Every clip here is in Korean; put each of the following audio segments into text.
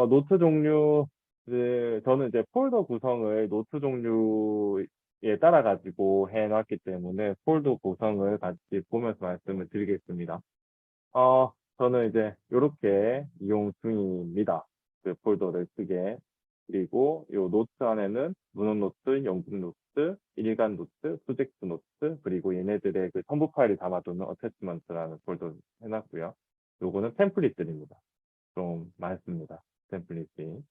노트 종류, 저는 이제 폴더 구성을 노트 종류에 따라 가지고 해놨기 때문에 폴더 구성을 같이 보면서 말씀을 드리겠습니다. 저는 이제 이렇게 이용 중입니다. 그 폴더를 쓰게. 그리고 이 노트 안에는 문헌 노트, 연극 노트, 일간 노트, 프로젝트 노트, 그리고 얘네들의 그 첨부 파일을 담아두는 어태치먼트라는 폴더 해놨고요. 요거는 템플릿들입니다. 좀 많습니다. 템플릿이.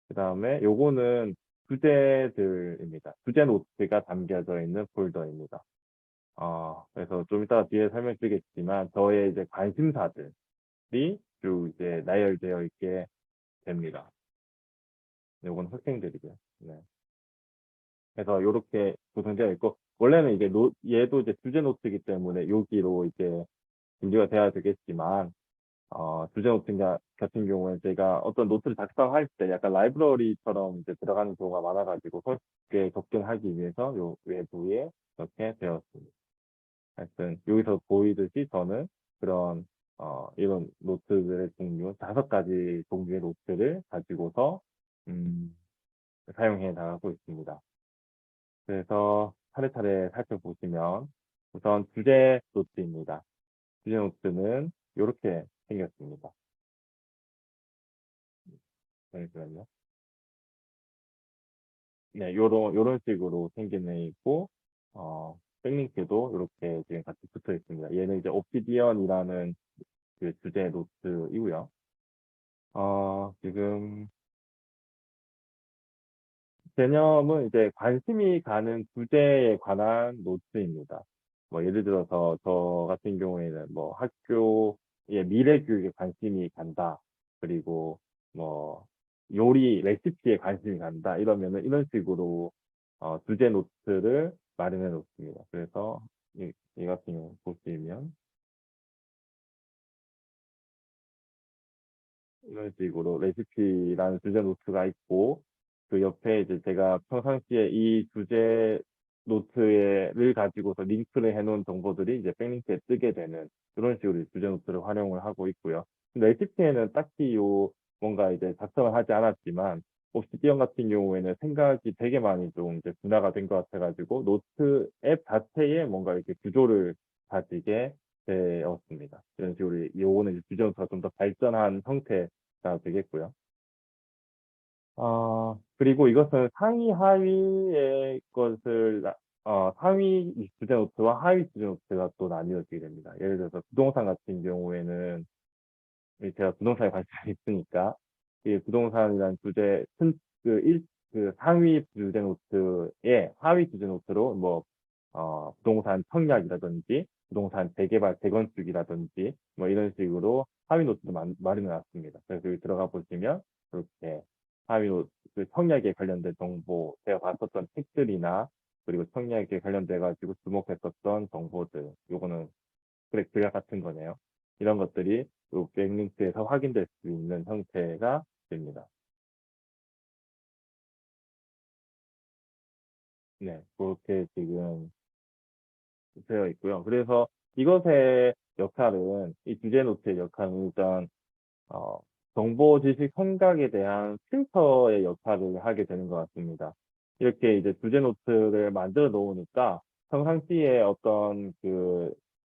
그 다음에 요거는 주제들입니다. 주제 노트가 담겨져 있는 폴더입니다. 그래서 좀 이따가 뒤에 설명드리겠지만, 저의 이제 관심사들이 쭉 이제 나열되어 있게 됩니다. 요건 학생들이고요. 네. 그래서 요렇게 구성되어 있고, 원래는 이제 얘도 이제 주제 노트이기 때문에 여기로 이제 분류가 돼야 되겠지만, 주제 노트 같은 경우에 제가 어떤 노트를 작성할 때 약간 라이브러리처럼 이제 들어가는 경우가 많아가지고 쉽게 접근하기 위해서 요 외부에 이렇게 되었습니다. 하여튼 여기서 보이듯이 저는 그런 이런 노트들의 종류 5가지 종류의 노트를 가지고서 사용해 나가고 있습니다. 그래서 차례차례 살펴보시면 우선 주제 노트입니다. 주제 노트는 이렇게 생겼습니다. 잠시만요. 네, 요런 식으로 생긴 애 있고, 백링크도 이렇게 지금 같이 붙어 있습니다. 얘는 이제 옵시디언이라는 그 주제 노트이고요. 지금 개념은 이제 관심이 가는 주제에 관한 노트입니다. 뭐 예를 들어서 저 같은 경우에는 뭐 학교의 미래 교육에 관심이 간다. 그리고 뭐 요리 레시피에 관심이 간다. 이러면은 이런 식으로 주제 노트를 마련해 놓습니다. 그래서 이 같은 경우 보시면 이런 식으로 레시피라는 주제 노트가 있고, 그 옆에 이제 제가 평상시에 이 주제 노트를 가지고서 링크를 해놓은 정보들이 이제 백링크에 뜨게 되는 그런 식으로 주제 노트를 활용을 하고 있고요. 레시피에는 딱히 뭔가 이제 작성을 하지 않았지만, 옵시디언 같은 경우에는 생각이 되게 많이 좀 이제 분화가 된 것 같아가지고, 노트 앱 자체에 뭔가 이렇게 구조를 가지게 되었습니다. 이런 식으로 요거는 이제 주제 노트가 좀 더 발전한 형태 가 되겠고요. 그리고 이것은 상위 하위의 것을, 상위 주제 노트와 하위 주제 노트가 또 나뉘어지게 됩니다. 예를 들어서 부동산 같은 경우에는, 제가 부동산에 관심이 있으니까, 이 부동산이라는 주제, 그 상위 주제 노트에 하위 주제 노트로 뭐, 부동산 청약이라든지, 부동산 재개발, 재건축이라든지, 뭐 이런 식으로 하위 노트도 마련해 놨습니다. 그래서 여기 들어가 보시면, 이렇게 하위 노트, 그 청약에 관련된 정보, 제가 봤었던 책들이나, 그리고 청약에 관련돼가지고 주목했었던 정보들, 요거는 그래프 같은 거네요. 이런 것들이 요 백링크에서 확인될 수 있는 형태가 됩니다. 네, 그렇게 지금 되어 있고요. 그래서 이것의 역할은, 이 주제 노트의 역할은 일단, 어, 정보 지식 생각에 대한 필터의 역할을 하게 되는 것 같습니다. 이렇게 이제 주제 노트를 만들어 놓으니까 평상시에 어떤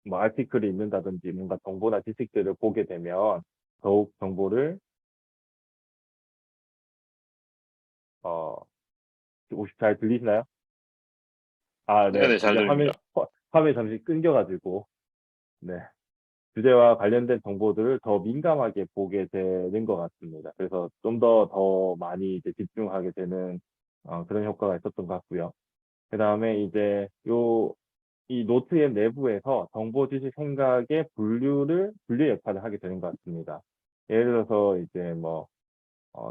뭐 아티클이 있는다든지 뭔가 정보나 지식들을 보게 되면 더욱 정보를, 어, 혹시 잘 들리시나요? 네. 네네, 잘 이게 들립니다. 화면이 잠시 끊겨가지고, 네. 주제와 관련된 정보들을 더 민감하게 보게 되는 것 같습니다. 그래서 좀 더 많이 이제 집중하게 되는 그런 효과가 있었던 것 같고요. 그 다음에 이제 이 노트 앱 내부에서 정보, 지식, 생각의 분류 역할을 하게 되는 것 같습니다. 예를 들어서 이제 뭐,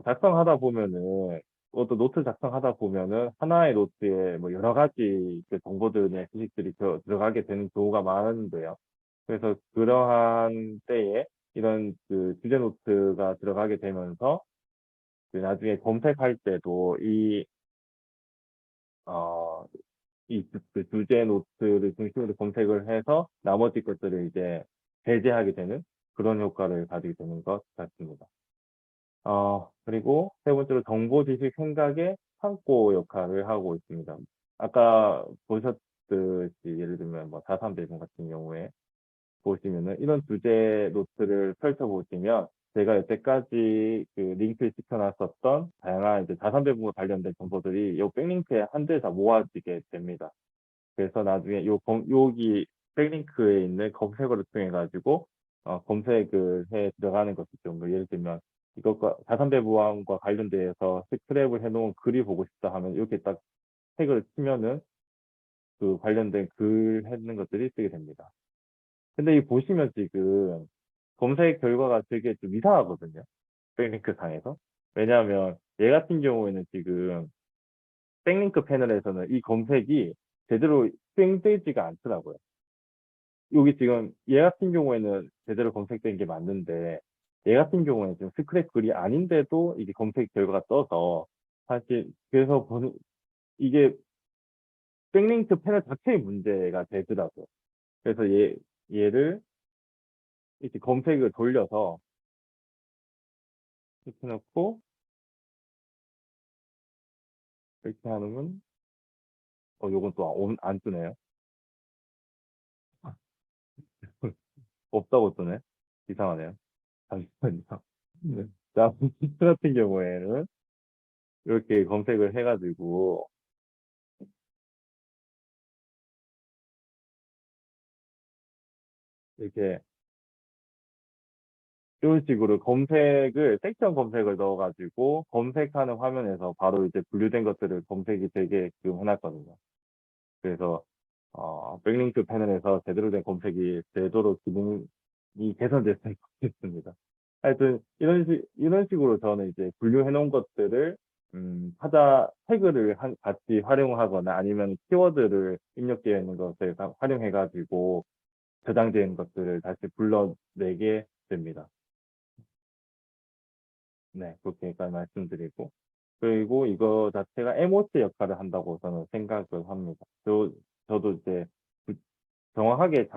작성하다 보면은, 또 노트 작성하다 보면은 하나의 노트에 뭐 여러 가지 그 정보들의 지식들이 들어가게 되는 경우가 많은데요. 그래서 그러한 때에 이런 그 주제 노트가 들어가게 되면서 그 나중에 검색할 때도 어, 그 주제 노트를 중심으로 검색을 해서 나머지 것들을 이제 배제하게 되는 그런 효과를 가지게 되는 것 같습니다. 그리고 세 번째로 정보, 지식, 생각의 창고 역할을 하고 있습니다. 아까 보셨듯이 예를 들면 뭐 자산배분 같은 경우에 보시면은 이런 주제 노트를 펼쳐보시면 제가 여태까지 그 링크 시켜놨었던 다양한 이제 자산배분과 관련된 정보들이 이 백링크에 한 대에 다 모아지게 됩니다. 그래서 나중에 여기 백링크에 있는 검색어를 통해 가지고 검색을 해 들어가는 것이죠. 뭐 예를 들면 이것과 자산배분과 관련돼서 스크랩을 해놓은 글이 보고 싶다 하면 이렇게 딱 태그를 치면은 그 관련된 글 해는 것들이 뜨게 됩니다. 근데 이 보시면 지금 검색 결과가 되게 좀 이상하거든요. 백링크 상에서. 왜냐하면 얘 같은 경우에는 지금 백링크 패널에서는 이 검색이 제대로 수행되지가 않더라고요. 여기 지금 얘 같은 경우에는 제대로 검색된 게 맞는데 얘 같은 경우에는 지금 스크랩 글이 아닌데도 이게 검색 결과가 떠서 사실 그래서 보는 이게 백링크 패널 자체의 문제가 되더라고요. 그래서 얘를 이렇게 검색을 돌려서 이렇게 놓고 이렇게 하면 요건 또 안 뜨네요. 없다고 뜨네. 이상하네요. 잠시만요. 네. 자, 시트 같은 경우에는 이렇게 검색을 해가지고 이렇게 이런 식으로 섹션 검색을 넣어가지고 검색하는 화면에서 바로 이제 분류된 것들을 검색이 되게끔 해놨거든요. 그래서 백링크 패널에서 제대로 된 검색이 되도록 기능이 개선됐으면 좋겠습니다. 하여튼 이런 식으로 저는 이제 분류해 놓은 것들을 태그를 같이 활용하거나 아니면 키워드를 입력되어 있는 것을 활용해 가지고 저장된 것들을 다시 불러내게 됩니다. 네, 그렇게 일단 말씀드리고 그리고 이거 자체가 MOC 역할을 한다고 저는 생각을 합니다. 저도 이제 정확하게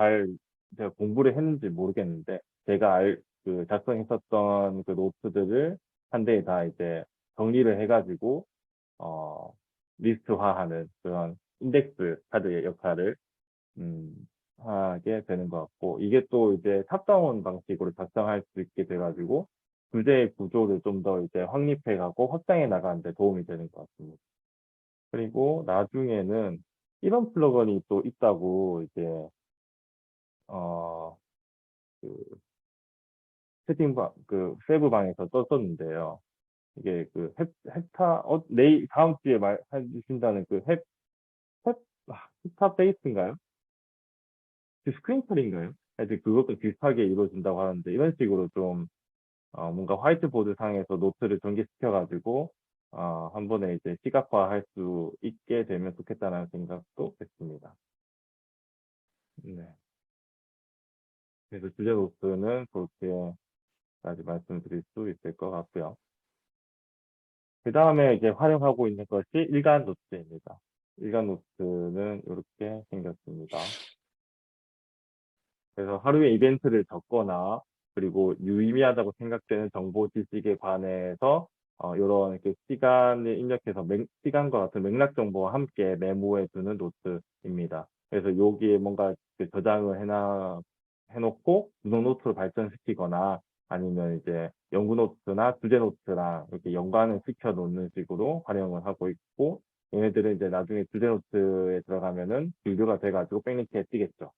제가 공부를 했는지 모르겠는데, 제가 작성했었던 그 노트들을 한 대에 다 이제 정리를 해가지고, 어, 리스트화하는 그런 인덱스 카드의 역할을, 음, 하게 되는 것 같고, 이게 또 이제 탑다운 방식으로 작성할 수 있게 돼가지고, 주제의 구조를 좀 더 이제 확립해가고 확장해 나가는 데 도움이 되는 것 같습니다. 그리고 나중에는 이런 플러그인이 또 있다고 이제 어, 그 세부방에서 떴었는데요. 이게 다음 주에 해주신다는 헵타 베이스인가요? 스크린컬인가요? 하여튼 그것도 비슷하게 이루어진다고 하는데, 이런 식으로 좀, 뭔가 화이트보드 상에서 노트를 전개시켜가지고, 한 번에 이제 시각화할 수 있게 되면 좋겠다는 생각도 했습니다. 네. 그래서 주제 노트는 그렇게까지 말씀드릴 수 있을 것 같고요. 그 다음에 이제 활용하고 있는 것이 일간 노트입니다. 일간 노트는 이렇게 생겼습니다. 그래서 하루에 이벤트를 적거나 그리고 유의미하다고 생각되는 정보 지식에 관해서 이런 이렇게 시간을 입력해서 시간과 같은 맥락 정보와 함께 메모해 두는 노트입니다. 그래서 여기에 뭔가 저장을 해놓고 구성 노트로 발전시키거나 아니면 이제 연구 노트나 주제 노트랑 이렇게 연관을 시켜 놓는 식으로 활용을 하고 있고, 얘네들은 이제 나중에 주제 노트에 들어가면은 분류가 돼가지고 백링크에 뜨겠죠.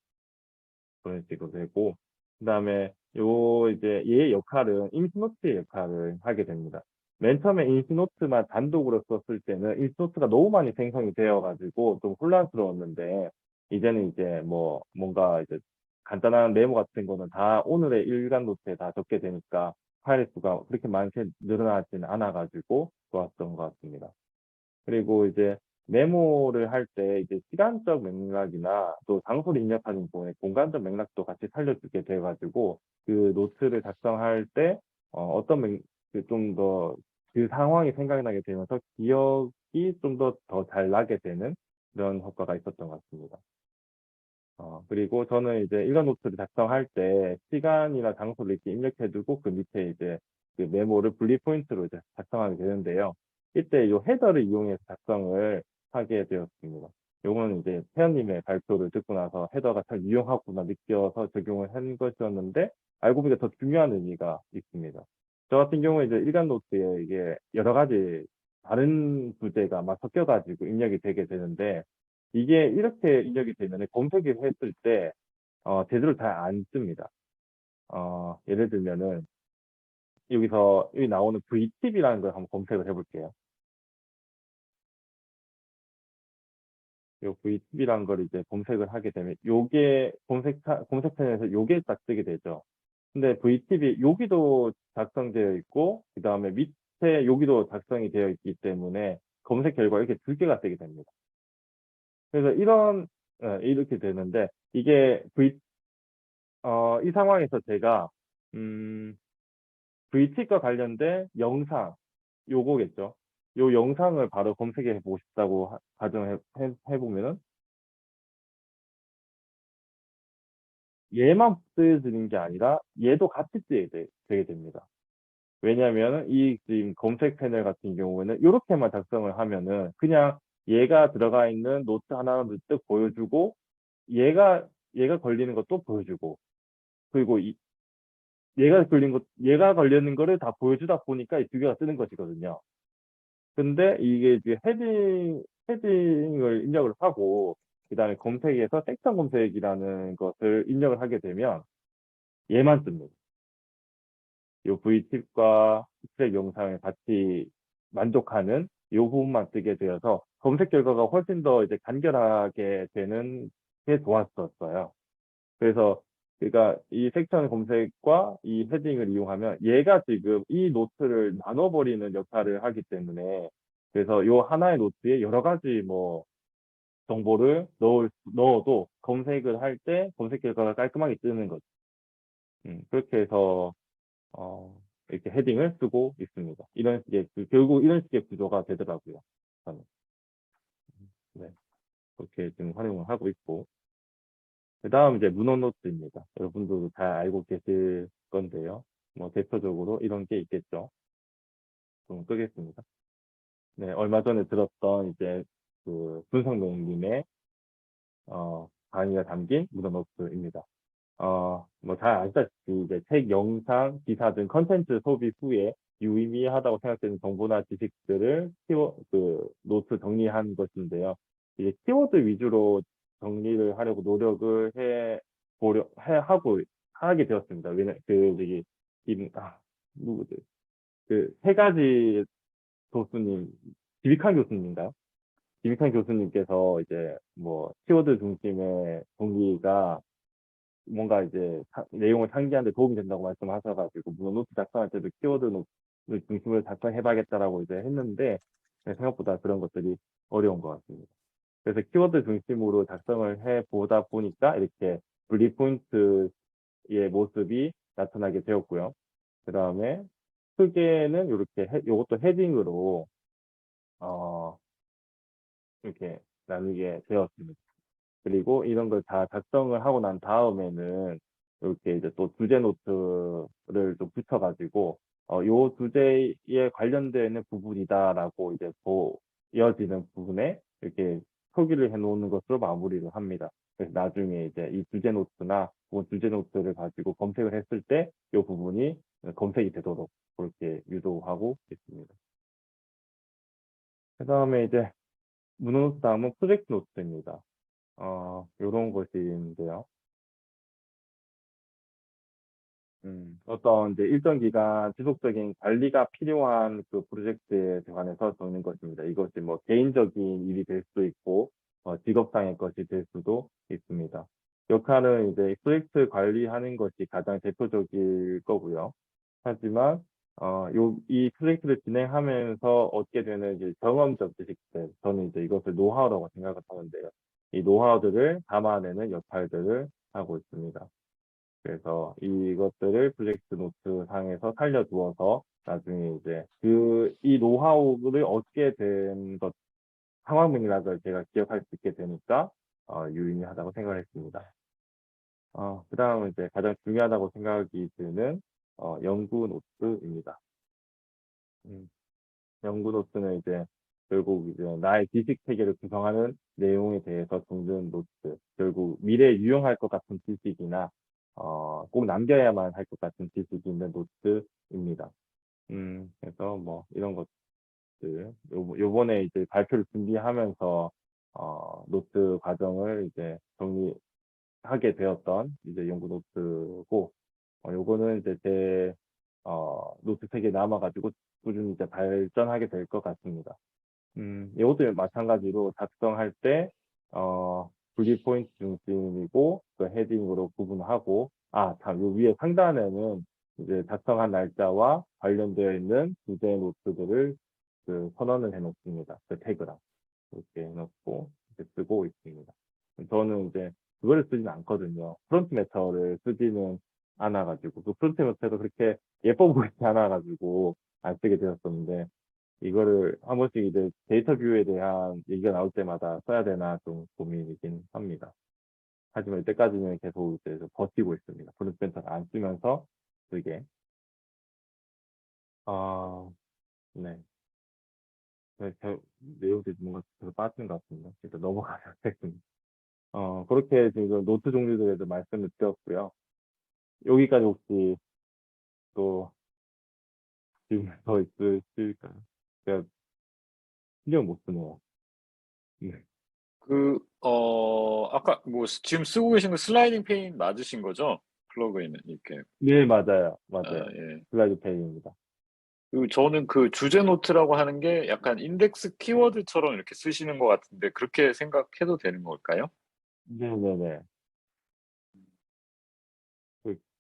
그런 식으로 되고, 그다음에 이제 얘의 역할은 인시노트의 역할을 하게 됩니다. 맨 처음에 인시노트만 단독으로 썼을 때는 인시노트가 너무 많이 생성이 되어가지고 좀 혼란스러웠는데, 이제는 이제 뭐 뭔가 이제 간단한 메모 같은 거는 다 오늘의 일간 노트에 다 적게 되니까 파일 수가 그렇게 많게 늘어나지는 않아가지고 좋았던 것 같습니다. 그리고 이제 메모를 할 때 이제 시간적 맥락이나 또 장소를 입력하는 경우에 공간적 맥락도 같이 살려주게 돼가지고 그 노트를 작성할 때 어떤 좀 더 그 상황이 생각나게 되면서 기억이 좀 더 잘 나게 되는 그런 효과가 있었던 것 같습니다. 그리고 저는 이제 일간 노트를 작성할 때 시간이나 장소를 이렇게 입력해두고 그 밑에 이제 그 메모를 분리 포인트로 이제 작성하게 되는데요. 이때 이 헤더를 이용해서 작성을 하게 되었습니다. 요거는 이제 태연님의 발표를 듣고 나서 헤더가 참 유용하구나 느껴서 적용을 한 것이었는데 알고 보니까 더 중요한 의미가 있습니다. 저 같은 경우에 이제 일간 노트에 이게 여러 가지 다른 부제가 막 섞여가지고 입력이 되게 되는데 이게 이렇게 입력이 되면 검색을 했을 때 제대로 잘 안 뜹니다. 예를 들면은 여기서 여기 나오는 VTV라는 걸 한번 검색을 해볼게요. 요 VTV라는 걸 이제 검색을 하게 되면 요게 검색창에서 요게 딱 뜨게 되죠. 근데 VTV 여기도 작성되어 있고 그 다음에 밑에 여기도 작성이 되어 있기 때문에 검색 결과 이렇게 두 개가 뜨게 됩니다. 그래서 이렇게 되는데 이게 이 상황에서 제가 VT과 관련된 영상 요거겠죠. 요 영상을 바로 검색해 보고 싶다고 가정해 해보면은 얘만 뜨여지는 게 아니라 얘도 같이 되게 됩니다. 왜냐하면 이 지금 검색 패널 같은 경우에는 이렇게만 작성을 하면은 그냥 얘가 들어가 있는 노트 하나를 뜩 보여주고 얘가 걸리는 것도 보여주고 그리고 얘가 걸리는 거를 다 보여주다 보니까 이 두 개가 뜨는 것이거든요. 근데 이게 이제 헤딩을 입력을 하고 그다음에 검색에서 섹션 검색이라는 것을 입력을 하게 되면 얘만 뜹니다. 요 V팁과 트랙 영상을 같이 만족하는 요 부분만 뜨게 되어서 검색 결과가 훨씬 더 이제 간결하게 되는 게 도왔었어요. 그래서 그러니까 이 섹션 검색과 이 헤딩을 이용하면 얘가 지금 이 노트를 나눠버리는 역할을 하기 때문에 그래서 요 하나의 노트에 여러 가지 뭐 정보를 넣어도 검색을 할 때 검색 결과가 깔끔하게 뜨는 거죠. 그렇게 해서 이렇게 헤딩을 쓰고 있습니다. 결국 이런 식의 구조가 되더라고요. 저는. 네, 그렇게 지금 활용을 하고 있고. 그 다음 이제 문어노트입니다. 여러분도 잘 알고 계실 건데요. 뭐 대표적으로 이런 게 있겠죠. 좀 끄겠습니다. 네, 얼마 전에 들었던 이제 그 분석농님의 강의가 담긴 문어노트입니다. 뭐 잘 아시다시피 이제 책, 영상, 기사 등 컨텐츠 소비 후에 유의미하다고 생각되는 정보나 지식들을 노트 정리한 것인데요. 이제 키워드 위주로 정리를 하려고 노력을 하게 되었습니다. 저기, 누구지? 그 세 가지 교수님, 비비칸 교수님인가요? 비비칸 교수님께서 이제 뭐 키워드 중심의 정리가 뭔가 이제 내용을 상기하는 데 도움이 된다고 말씀하셔가지고 물론 노트 작성할 때도 키워드 노트를 중심으로 작성해봐야겠다라고 이제 했는데 네, 생각보다 그런 것들이 어려운 것 같습니다. 그래서 키워드 중심으로 작성을 해보다 보니까 이렇게 분리 포인트의 모습이 나타나게 되었고요. 그 다음에 크게는 이렇게 이것도 헤딩으로 어, 이렇게 나누게 되었습니다. 그리고 이런 걸 다 작성을 하고 난 다음에는 이렇게 이제 또 주제 노트를 좀 붙여가지고 요 주제에 관련되는 부분이다라고 이제 이어지는 부분에 이렇게 표기를 해놓는 것으로 마무리를 합니다. 그래서 나중에 이제 이 주제 노트나 혹은 주제 노트를 가지고 검색을 했을 때 이 부분이 검색이 되도록 그렇게 유도하고 있습니다. 그 다음에 이제 문노트 다음은 프로젝트 노트입니다. 요런 것인데요. 어떤 이제 일정 기간 지속적인 관리가 필요한 그 프로젝트에 관해서 적는 것입니다. 이것이 뭐 개인적인 일이 될 수도 있고, 직업상의 것이 될 수도 있습니다. 역할은 이제 프로젝트 관리하는 것이 가장 대표적일 거고요. 하지만, 이 프로젝트를 진행하면서 얻게 되는 이제 경험적 지식들, 저는 이제 이것을 노하우라고 생각을 하는데요. 이 노하우들을 담아내는 역할들을 하고 있습니다. 그래서 이것들을 프로젝트 노트 상에서 살려두어서 나중에 이제 이 노하우를 얻게 된 상황 맥락을 제가 기억할 수 있게 되니까 유의미하다고 생각을 했습니다. 그 다음은 이제 가장 중요하다고 생각이 드는 연구 노트입니다. 음, 연구 노트는 이제 결국 이제 나의 지식 체계를 구성하는 내용에 대해서 적는 노트. 결국 미래에 유용할 것 같은 지식이나 꼭 남겨야만 할 것 같은 지식이 있는 노트입니다. 그래서 뭐 이런 것들 요번에 이제 발표를 준비하면서 노트 과정을 이제 정리하게 되었던 이제 연구 노트고 요거는 이제 제 노트 책에 남아가지고 꾸준히 이제 발전하게 될 것 같습니다. 이것도 마찬가지로 작성할 때, 분리 포인트 중심이고, 그 헤딩으로 구분하고, 참, 요 위에 상단에는 이제 작성한 날짜와 관련되어 있는 주제 노트들을 그 선언을 해 놓습니다. 그 태그랑. 이렇게 해놓고, 이렇게 쓰고 있습니다. 저는 이제 그거를 쓰지는 않거든요. 프론트 매터를 쓰지는 않아가지고, 그 프론트 매터가 그렇게 예뻐 보이지 않아가지고, 안 쓰게 되었었는데, 이거를 한 번씩 이제 데이터 뷰에 대한 얘기가 나올 때마다 써야 되나 좀 고민이긴 합니다. 하지만 이때까지는 계속 이제 좀 버티고 있습니다. 브루스벤터를 안 쓰면서 그게 아, 네. 네, 내용들이 뭔가 계속 빠지는 것 같습니다. 일단 넘어가도록 하겠습니다. 그렇게 지금 노트 종류들에 대해서 말씀을 드렸고요. 여기까지 혹시 또 질문 더 있으실까요? 제가 신경 못 쓰네요. 네. 아까 뭐 지금 쓰고 계신 거 슬라이딩 페인 맞으신 거죠? 플러그인은 이렇게. 네, 맞아요. 아, 맞아요. 예. 슬라이드 페인입니다. 저는 그 주제 노트라고 하는 게 약간 인덱스 키워드처럼 이렇게 쓰시는 것 같은데 그렇게 생각해도 되는 걸까요? 네네네.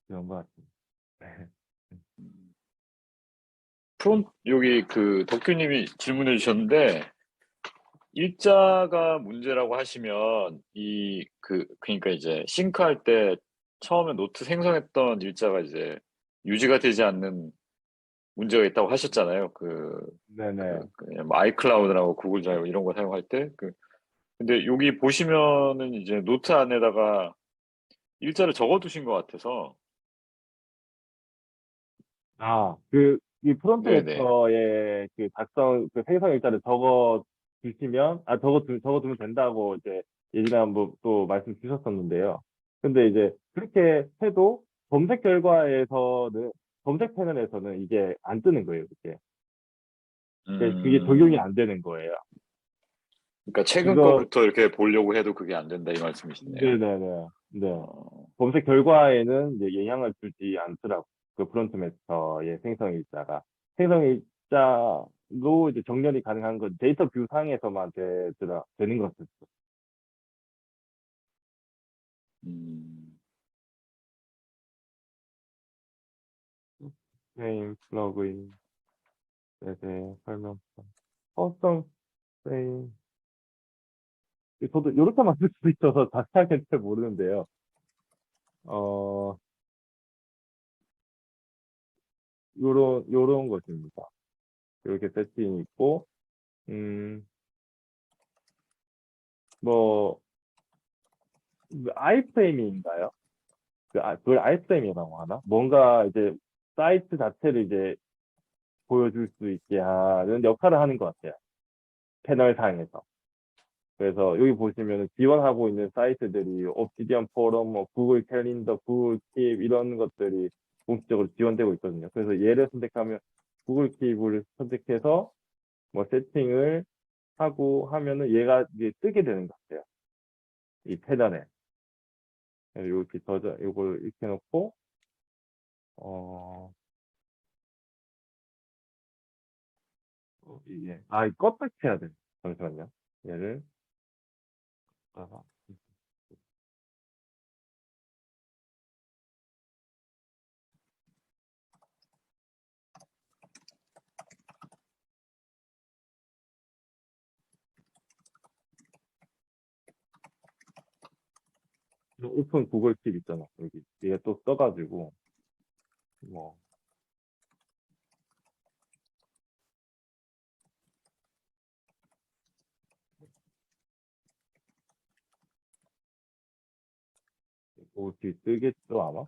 그런 것 같습니다. 네. 여기 그 덕규님이 질문해 주셨는데 일자가 문제라고 하시면 그러니까 이제 싱크할 때 처음에 노트 생성했던 일자가 이제 유지가 되지 않는 문제가 있다고 하셨잖아요. 네네. 그냥 뭐 아이클라우드라고 구글 드라이브 이런 거 사용할 때. 근데 여기 보시면은 이제 노트 안에다가 일자를 적어 두신 것 같아서. 이 프론트 네네. 매터에 그 그 생성 일자를 주시면, 적어두면 된다고 이제 예전에 한번 또 말씀 주셨었는데요. 근데 이제 그렇게 해도 검색 결과에서는, 검색 패널에서는 이게 안 뜨는 거예요, 그게. 그게 적용이 음, 안 되는 거예요. 그러니까 최근 그거, 거부터 이렇게 보려고 해도 그게 안 된다 이 말씀이시네요. 네네네. 네. 어, 검색 결과에는 이제 영향을 주지 않더라고. 그 프론트 매터의 생성 일자가. 생성 일자로 이제 정렬이 가능한 건 데이터 뷰 상에서만 되는 것같죠 음, 프레임, 플러그인, 세대, 설명서, 커스텀 프레임. 저도 이렇게만 쓸 수도 있어서 자세하게는 잘 모르는데요. 어, 요런 것입니다. 이렇게 세팅이 있고, 음, 뭐, 아이프레임인가요? 그걸 아이프레임이라고 하나? 뭔가 이제 사이트 자체를 이제 보여줄 수 있게 하는 역할을 하는 것 같아요. 패널 상에서. 그래서 여기 보시면 지원하고 있는 사이트들이 옵시디언 포럼, 뭐 구글 캘린더, 구글 킵 이런 것들이 공식적으로 지원되고 있거든요. 그래서 얘를 선택하면 구글 킵을 선택해서 뭐 세팅을 하고 하면은 얘가 이제 뜨게 되는 것 같아요. 이 패널에. 그래서 이렇게 요걸 이렇게 놓고 어, 이게 껐다 켜야 돼. 잠시만요. 얘를 아, 오픈 구글 팁 있잖아. 여기. 얘가 또 떠가지고, 뭐, 구글 팁 뜨겠죠, 아마?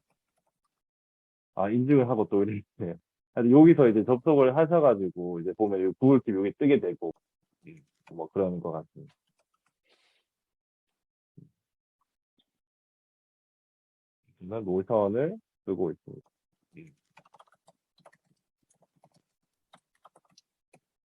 인증을 하고 또 이렇게 여기서 이제 접속을 하셔가지고 이제 보면 이 구글 킵 여기 뜨게 되고 뭐 그런 것 같습니다. 저는 노션을 쓰고 있습니다.